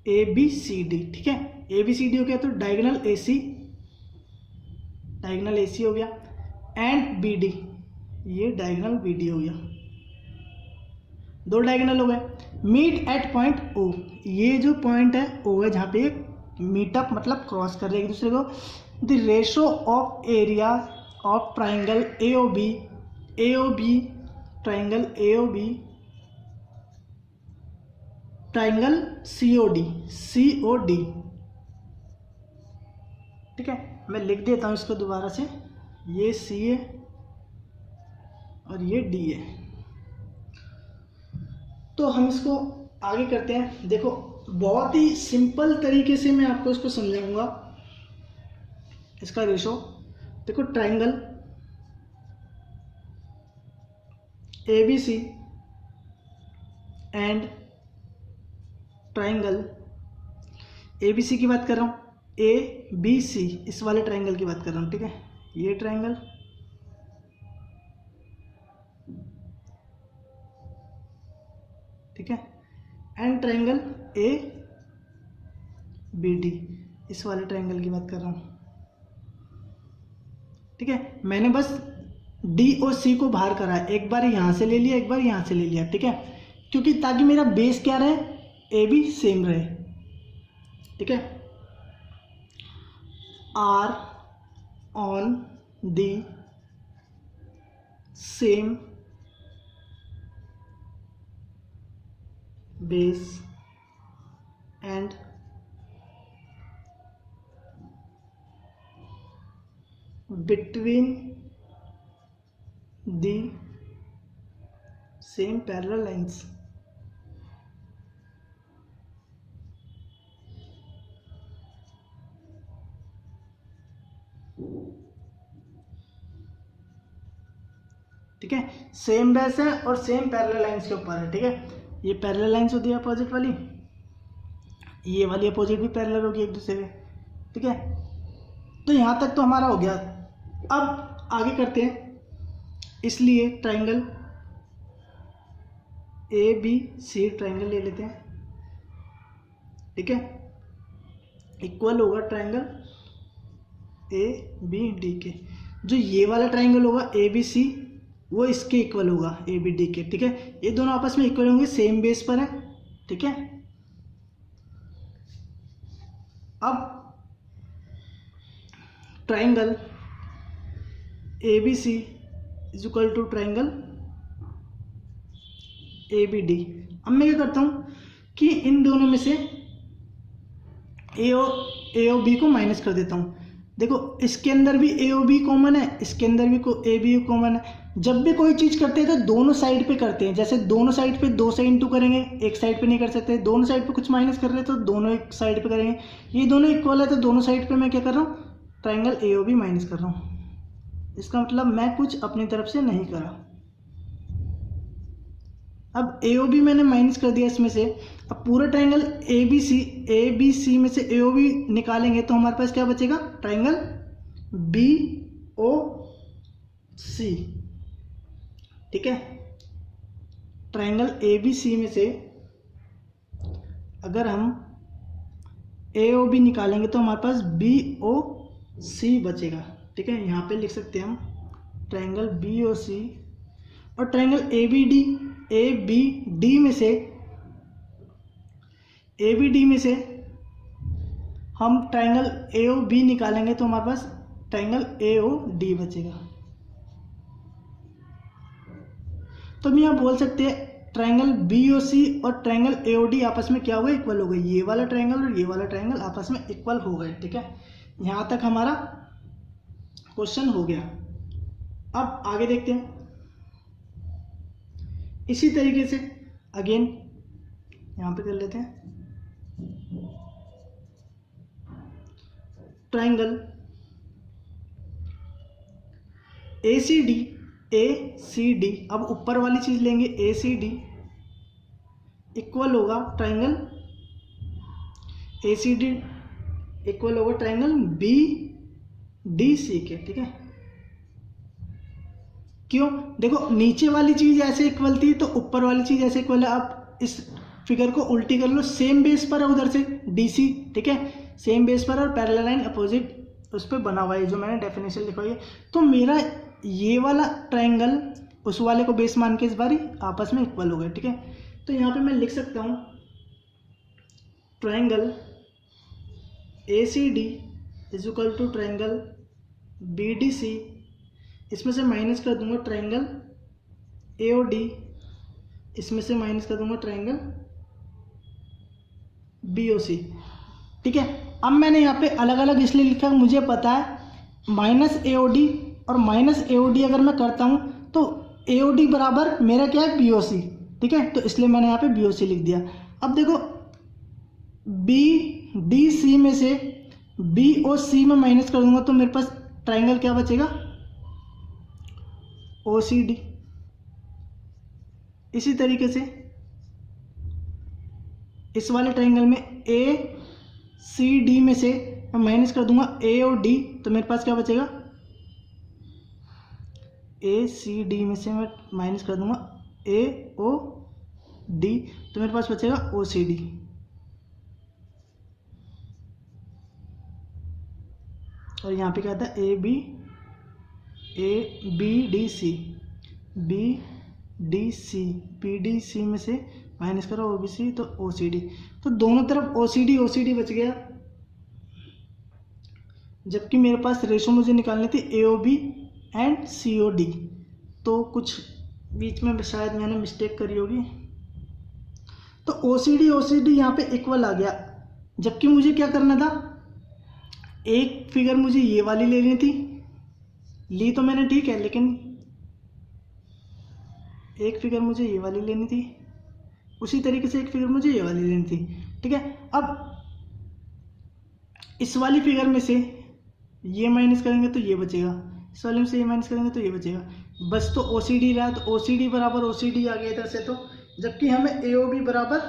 A B C D, ठीक है। ए बी सी डी हो गया तो डायगोनल ए सी हो गया, एंड बी डी, ये डायगोनल बी डी हो गया, 2 डायगोनल हो गए। मीट एट पॉइंट ओ, ये जो पॉइंट है ओ है, जहाँ पे मीटअप मतलब क्रॉस कर रहे हैं एक दूसरे को। The ratio of area of triangle A O B triangle A O B triangle C O D, ठीक है। मैं लिख देता हूँ इसको दोबारा से, ये सी है और ये डी है। तो हम इसको आगे करते हैं। देखो बहुत ही सिंपल तरीके से मैं आपको इसको समझाऊंगा, इसका रेशो। देखो triangle A B C and triangle A B C की बात कर रहा हूँ, ए बी सी इस वाले ट्राइंगल की बात कर रहा हूँ, ठीक है। ये ट्राइंगल, ठीक है, and triangle A B D इस वाले ट्राइंगल की बात कर रहा हूँ, ठीक है। मैंने बस डी और सी को बाहर करा है, एक बार यहाँ से ले लिया, एक बार यहाँ से ले लिया, ठीक है, क्योंकि ताकि मेरा बेस क्या रहे, ए बी सेम रहे, ठीक है। Are on the same base and between the same parallel lines, ठीक है। सेम बेस है और सेम पैरेलल लाइंस के ऊपर है, ठीक है। ये पैरेलल लाइंस होती है अपोजिट वाली, ये वाली अपोजिट भी पैरेलल होगी एक दूसरे के, ठीक है। तो यहाँ तक तो हमारा हो गया। अब आगे करते हैं, इसलिए triangle A B C triangle ले लेते हैं, ठीक है। इक्वल होगा ट्राइंगल ए बी डी के। जो ये वाला ट्राइंगल होगा ए बी सी, वो इसके इक्वल होगा ए बी डी के, ठीक है। ये दोनों आपस में इक्वल होंगे, सेम बेस पर है, ठीक है। अब triangle A B C is equal to triangle A B D. अब मैं क्या करता हूँ कि इन दोनों में से ए ओ बी को माइनस कर देता हूँ। देखो इसके अंदर भी ए ओ बी कॉमन है, इसके अंदर भी ए बी कॉमन है। जब भी कोई चीज़ करते हैं तो दोनों साइड पे करते हैं, जैसे दोनों साइड पे 2 से इंटू करेंगे, एक साइड पे नहीं कर सकते। दोनों साइड पे कुछ माइनस कर रहे हैं तो दोनों एक साइड पे करेंगे। ये दोनों इक्वल है तो दोनों साइड पे मैं क्या कर रहा हूँ, triangle A O B minus कर रहा हूँ। इसका मतलब मैं कुछ अपनी तरफ से नहीं करा। अब ए ओ बी मैंने माइनस कर दिया इसमें से। अब पूरा ट्राइंगल ए बी सी में से ए ओ बी निकालेंगे तो हमारे पास क्या बचेगा, ट्राइंगल बी ओ सी, ठीक है। ट्राइंगल ए बी सी में से अगर हम ए ओ बी निकालेंगे तो हमारे पास बी ओ सी बचेगा, ठीक है। यहाँ पे लिख सकते हैं हम ट्राइंगल बी ओ सी। और ट्राइंगल ए बी डी में से ए बी डी में से हम ट्राइंगल ए ओ बी निकालेंगे तो हमारे पास ट्राइंगल ए ओ डी बचेगा। तो हम यहाँ बोल सकते हैं ट्राइंगल बी ओ सी और ट्राइंगल ए ओ डी आपस में क्या हो गए, इक्वल हो गए। ये वाला ट्राइंगल और ये वाला ट्राइंगल आपस में इक्वल हो गए। ठीक है, यहाँ तक हमारा क्वेश्चन हो गया। अब आगे देखते हैं। इसी तरीके से अगेन यहाँ पे कर लेते हैं ट्राइंगल ए सी डी। अब ऊपर वाली चीज लेंगे ए सी डी इक्वल होगा triangle A C D equal होगा ट्राइंगल बी डी सी के। ठीक है, क्यों? देखो नीचे वाली चीज ऐसे इक्वल थी तो ऊपर वाली चीज ऐसे इक्वल है। अब इस फिगर को उल्टी कर लो, सेम बेस पर है उधर से डी सी। ठीक है, सेम बेस पर और पैरेलल लाइन अपोजिट उस पर बना हुआ है, जो मैंने डेफिनेशन लिखवाई है। तो मेरा ये वाला ट्राइंगल उस वाले को बेस मान के इस बारी आपस में इक्वल हो गए। ठीक है, तो यहाँ पे मैं लिख सकता हूँ triangle A C D is equal to triangle B D C. इसमें से माइनस कर दूंगा ट्राइंगल ए ओ डी, इसमें से माइनस कर दूंगा ट्राइंगल बी ओ सी। ठीक है, अब मैंने यहाँ पे अलग अलग इसलिए लिखा, मुझे पता है माइनस ए ओ डी और माइनस ए ओ डी अगर मैं करता हूँ तो ए ओ डी बराबर मेरा क्या है, बी ओ सी। ठीक है, तो इसलिए मैंने यहाँ पे बी ओ सी लिख दिया। अब देखो बी डी सी में से बी ओ सी में माइनस कर दूंगा तो मेरे पास ट्राइंगल क्या बचेगा, ओ सी डी। इसी तरीके से इस वाले ट्राइंगल में ए सी डी में से मैं माइनस कर दूंगा ए और डी तो मेरे पास क्या बचेगा, ए सी डी में से मैं माइनस कर दूंगा ए ओ डी तो मेरे पास बचेगा ओ सी डी। और यहाँ पे क्या आता है, A B D C, B D C, B D C में से माइनस करो ओ बी सी तो ओ सी डी। तो दोनों तरफ ओ सी डी बच गया। जबकि मेरे पास रेशो मुझे निकालनी थी A O B and C O D, तो कुछ बीच में शायद मैंने मिस्टेक करी होगी। तो ओ सी डी यहाँ पे इक्वल आ गया। जबकि मुझे क्या करना था, एक फिगर मुझे ये वाली लेनी थी, ली तो मैंने ठीक है, लेकिन एक फिगर मुझे ये वाली लेनी थी, उसी तरीके से एक फिगर मुझे ये वाली लेनी थी। ठीक है, अब इस वाली फिगर में से ये माइनस करेंगे तो ये बचेगा, इस वाले में से ये माइनस करेंगे तो ये बचेगा। बस तो ओ सी डी रहा, तो ओ सी डी बराबर ओ सी डी आ गया इधर से। तो जबकि हमें ए ओ बी बराबर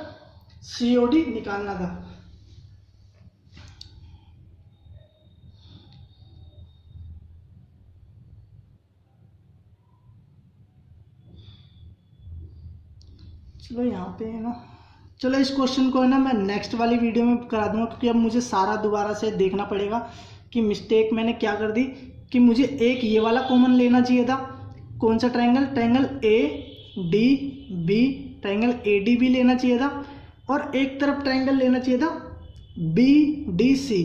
सी ओ डी निकालना था। चलो यहाँ पे है ना, चलो इस क्वेश्चन को है ना मैं नेक्स्ट वाली वीडियो में करा दूंगा, क्योंकि अब मुझे सारा दोबारा से देखना पड़ेगा कि मिस्टेक मैंने क्या कर दी। कि मुझे एक ये वाला कॉमन लेना चाहिए था, कौन सा triangle, triangle A D B, triangle A D B लेना चाहिए था, और एक तरफ ट्रायंगल लेना चाहिए था बी डी सी।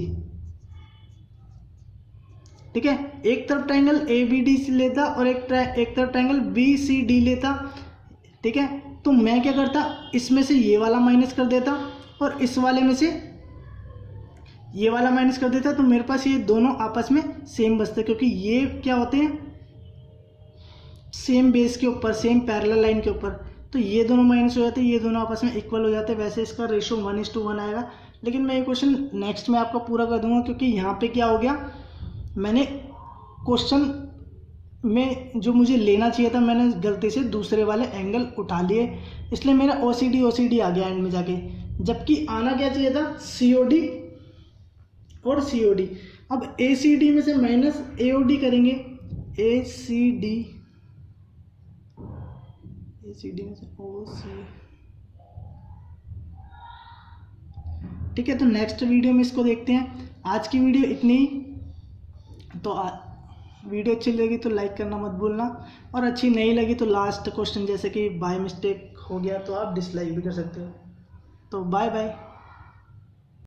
ठीक है, एक तरफ triangle A B D C लेता और एक तरफ ट्रायंगल बी सी डी लेता। ठीक है, तो मैं क्या करता, इसमें से ये वाला माइनस कर देता और इस वाले में से ये वाला माइनस कर देता, तो मेरे पास ये दोनों आपस में सेम बचते, क्योंकि ये क्या होते हैं, सेम बेस के ऊपर, सेम पैरेलल लाइन के ऊपर, तो ये दोनों माइनस हो जाते, ये दोनों आपस में इक्वल हो जाते। वैसे इसका रेशो 1:1 आएगा, लेकिन मैं ये क्वेश्चन नेक्स्ट में आपका पूरा कर दूंगा, क्योंकि यहाँ पे क्या हो गया, मैंने क्वेश्चन में जो मुझे लेना चाहिए था मैंने गलती से दूसरे वाले एंगल उठा लिए, इसलिए मेरा ओ सी डी आ गया एंड में जाके, जबकि आना क्या चाहिए था, सी ओ डी और सी ओ डी। अब ए सी डी में से माइनस ए ओ डी करेंगे, ए सी डी में से ओ सी। ठीक है, तो नेक्स्ट वीडियो में इसको देखते हैं। आज की वीडियो इतनी ही। तो वीडियो अच्छी लगी तो लाइक करना मत भूलना, और अच्छी नहीं लगी तो लास्ट क्वेश्चन जैसे कि बाय मिस्टेक हो गया तो आप डिसलाइक भी कर सकते हो। तो बाय बाय।